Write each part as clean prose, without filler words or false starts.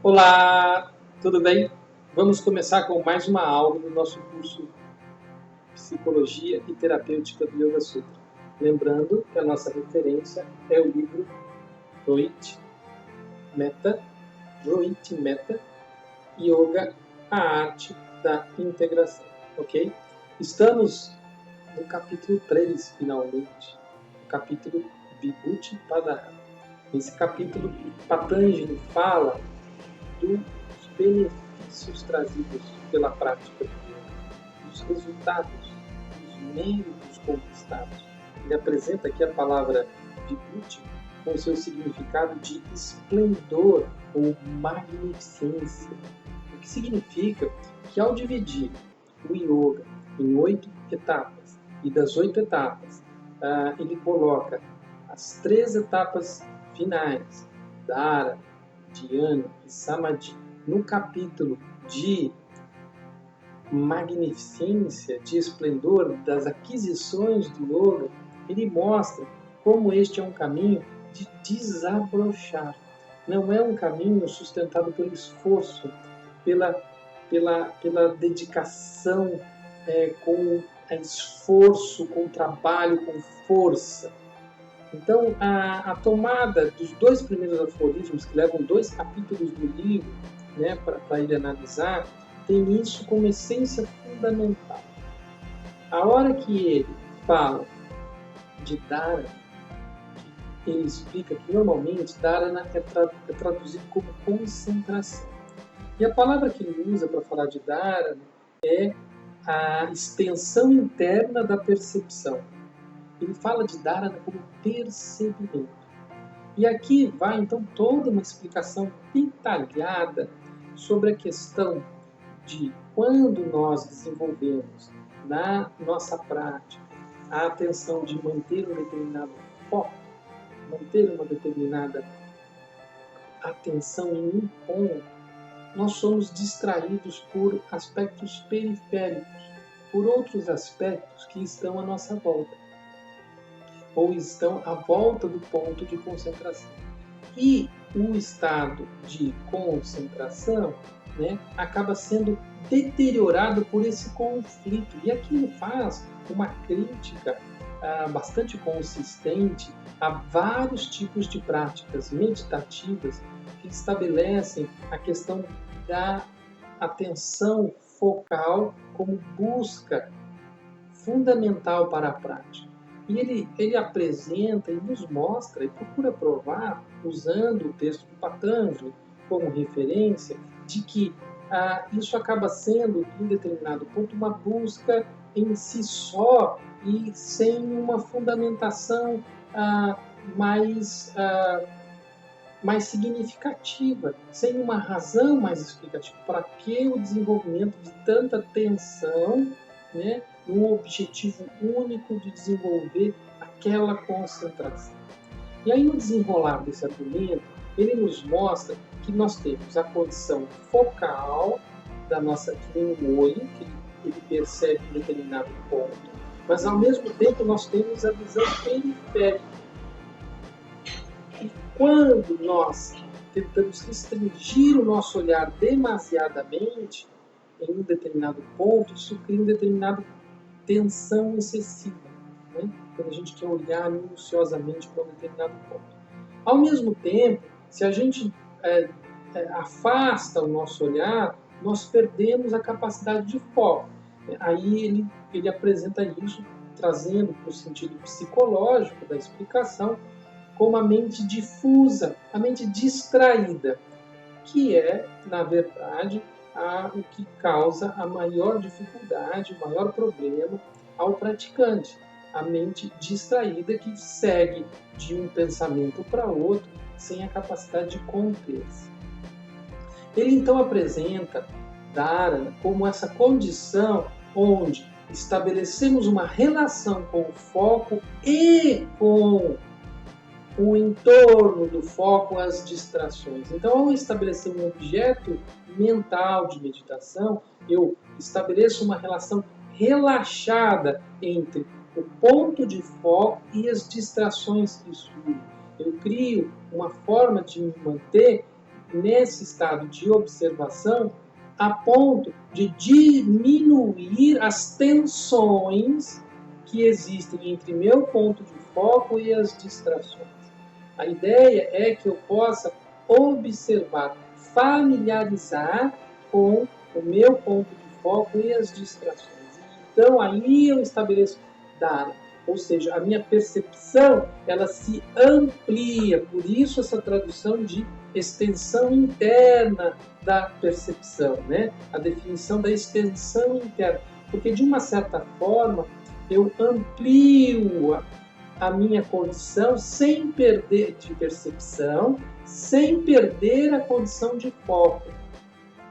Olá, tudo bem? Vamos começar com mais uma aula do nosso curso Psicologia e Terapêutica do Yoga Sutra. Lembrando que a nossa referência é o livro Rohit Metta, Yoga, a Arte da Integração, ok? Estamos no capítulo 3, finalmente, o capítulo Vibhuti Padahara. Nesse capítulo, Patanjali fala dos benefícios trazidos pela prática do yoga, dos resultados, dos méritos conquistados. Ele apresenta aqui a palavra Vibhuti com seu significado de esplendor ou magnificência, o que significa que ao dividir o yoga em 8 etapas, e das 8 etapas ele coloca as 3 etapas finais, Dharana, Dhyana e Samadhi, no capítulo de magnificência, de esplendor das aquisições do yoga, ele mostra como este é um caminho de desabrochar. Não é um caminho sustentado pelo esforço, pela dedicação, com esforço, com trabalho, com força. Então, a tomada dos 2 primeiros aforismos, que levam 2 capítulos do livro, né, para ele analisar, tem isso como essência fundamental. A hora que ele fala de Dharana, ele explica que normalmente Dharana é traduzido como concentração. E a palavra que ele usa para falar de Dharana é a extensão interna da percepção. Ele fala de Dharana como percebimento. E aqui vai então toda uma explicação detalhada sobre a questão de quando nós desenvolvemos na nossa prática a atenção de manter um determinado foco, manter uma determinada atenção em um ponto, nós somos distraídos por aspectos periféricos, por outros aspectos que estão à nossa volta, ou estão à volta do ponto de concentração. E o estado de concentração, né, acaba sendo deteriorado por esse conflito. E aqui ele faz uma crítica bastante consistente a vários tipos de práticas meditativas que estabelecem a questão da atenção focal como busca fundamental para a prática. E ele apresenta e nos mostra e procura provar, usando o texto do Patanjali como referência, de que isso acaba sendo, em determinado ponto, uma busca em si só e sem uma fundamentação mais significativa, sem uma razão mais explicativa. Para que o desenvolvimento de tanta tensão, né, num objetivo único de desenvolver aquela concentração? E aí, no desenrolar desse argumento, ele nos mostra que nós temos a condição focal da nossa, que nem um olho, que ele percebe um determinado ponto, mas ao mesmo tempo nós temos a visão periférica. E quando nós tentamos restringir o nosso olhar demasiadamente em um determinado ponto, isso cria uma determinada tensão excessiva, né? Quando a gente quer olhar minuciosamente para um determinado ponto. Ao mesmo tempo, se a gente afasta o nosso olhar, nós perdemos a capacidade de foco. Aí ele apresenta isso, trazendo para o sentido psicológico da explicação, como a mente difusa, a mente distraída, que é, na verdade, o que causa a maior dificuldade, o maior problema ao praticante. A mente distraída que segue de um pensamento para outro sem a capacidade de conter-se. Ele então apresenta Dharana como essa condição onde estabelecemos uma relação com o foco e com o entorno do foco, as distrações. Então, ao estabelecer um objeto mental de meditação, eu estabeleço uma relação relaxada entre o ponto de foco e as distrações que surgem. Eu crio uma forma de me manter nesse estado de observação a ponto de diminuir as tensões que existem entre meu ponto de foco e as distrações. A ideia é que eu possa observar, familiarizar com o meu ponto de foco e as distrações. Então, aí eu estabeleço dana, ou seja, a minha percepção ela se amplia, por isso essa tradução de extensão interna da percepção, né? A definição da extensão interna, porque de uma certa forma eu amplio a minha condição sem perder de percepção, sem perder a condição de foco.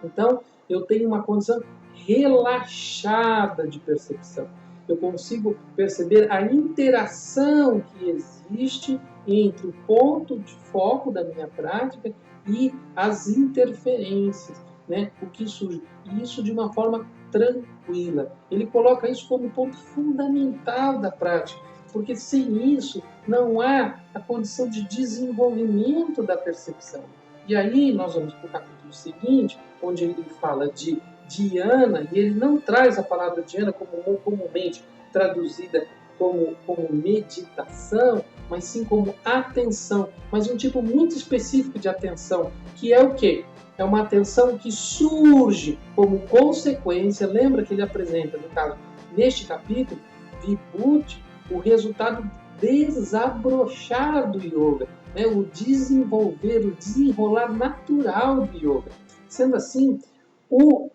Então, eu tenho uma condição relaxada de percepção. Eu consigo perceber a interação que existe entre o ponto de foco da minha prática e as interferências, né? O que surge. E isso de uma forma tranquila. Ele coloca isso como ponto fundamental da prática, porque sem isso não há a condição de desenvolvimento da percepção. E aí nós vamos para o capítulo seguinte, onde ele fala de dhyana, e ele não traz a palavra dhyana como comumente traduzida como meditação, mas sim como atenção, mas um tipo muito específico de atenção, que é o quê? É uma atenção que surge como consequência, lembra que ele apresenta, no caso, neste capítulo, Vibhuti, o resultado desabrochar do yoga, né? O desenvolver, o desenrolar natural do yoga. Sendo assim, o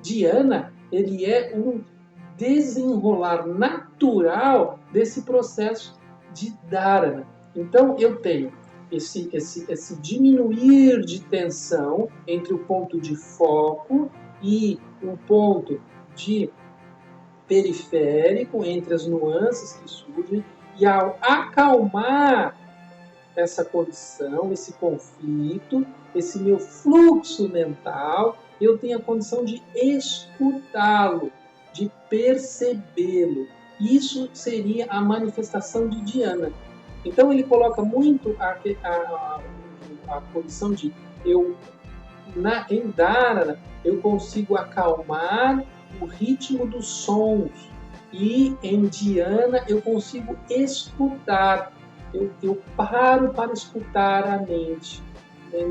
dhyana, ele é um desenrolar natural desse processo de dharana. Então, eu tenho esse diminuir de tensão entre o ponto de foco e o ponto de periférico, entre as nuances que surgem, e ao acalmar essa condição, esse conflito, esse meu fluxo mental, eu tenho a condição de escutá-lo, de percebê-lo. Isso seria a manifestação de dhyana. Então ele coloca muito a condição de em dharana eu consigo acalmar o ritmo dos sons e em dhyana eu consigo escutar. Eu paro para escutar a mente.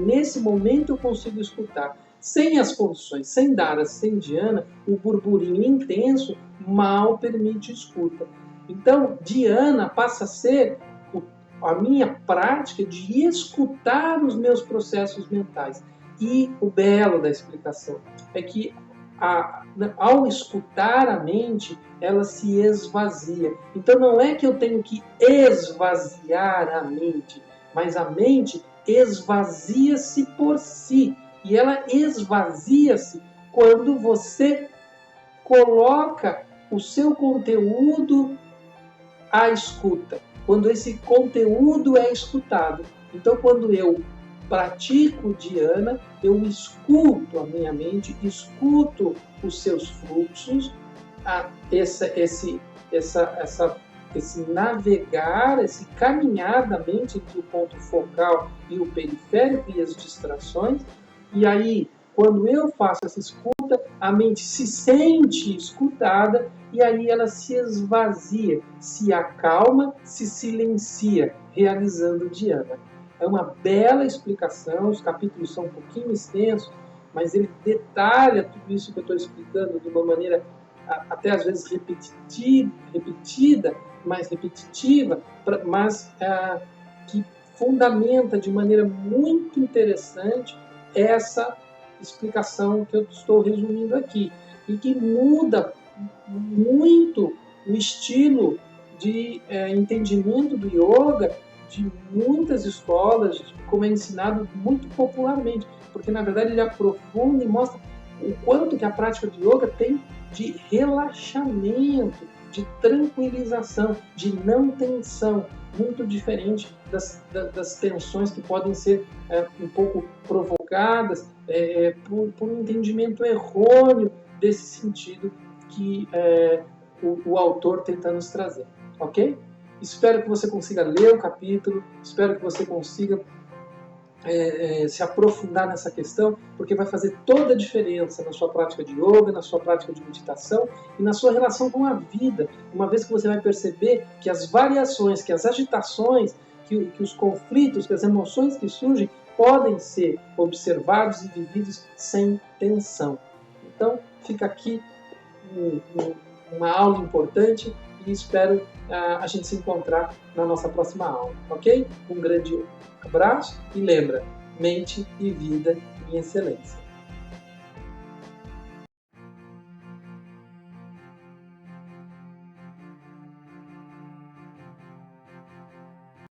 Nesse momento eu consigo escutar. Sem as condições, sem dharana, sem dhyana, o burburinho intenso mal permite escuta. Então, dhyana passa a ser a minha prática de escutar os meus processos mentais. E o belo da explicação é que ao escutar a mente, ela se esvazia. Então não é que eu tenho que esvaziar a mente, mas a mente esvazia-se por si. E ela esvazia-se quando você coloca o seu conteúdo à escuta, quando esse conteúdo é escutado. Então, quando eu pratico dhyana, eu escuto a minha mente, escuto os seus fluxos, esse navegar, esse caminhar da mente entre o ponto focal e o periférico e as distrações. E aí, quando eu faço essa escuta, a mente se sente escutada e aí ela se esvazia, se acalma, se silencia, realizando o dhyana. É uma bela explicação, os capítulos são um pouquinho extensos, mas ele detalha tudo isso que eu estou explicando de uma maneira até às vezes repetida, mais repetitiva, mas que fundamenta de maneira muito interessante essa explicação que eu estou resumindo aqui e que muda muito o estilo de entendimento do yoga de muitas escolas, como é ensinado muito popularmente, porque na verdade ele aprofunda e mostra o quanto que a prática de yoga tem de relaxamento, de tranquilização, de não tensão, muito diferente das tensões que podem ser um pouco provocadas por um entendimento errôneo desse sentido que o autor tenta nos trazer, ok? Espero que você consiga ler o capítulo, espero que você consiga se aprofundar nessa questão, porque vai fazer toda a diferença na sua prática de yoga, na sua prática de meditação e na sua relação com a vida, uma vez que você vai perceber que as variações, que as agitações, que os conflitos, que as emoções que surgem podem ser observados e vividos sem tensão. Então, fica aqui uma aula importante e espero a gente se encontrar na nossa próxima aula, ok? Um grande abraço e lembra, mente e vida em excelência.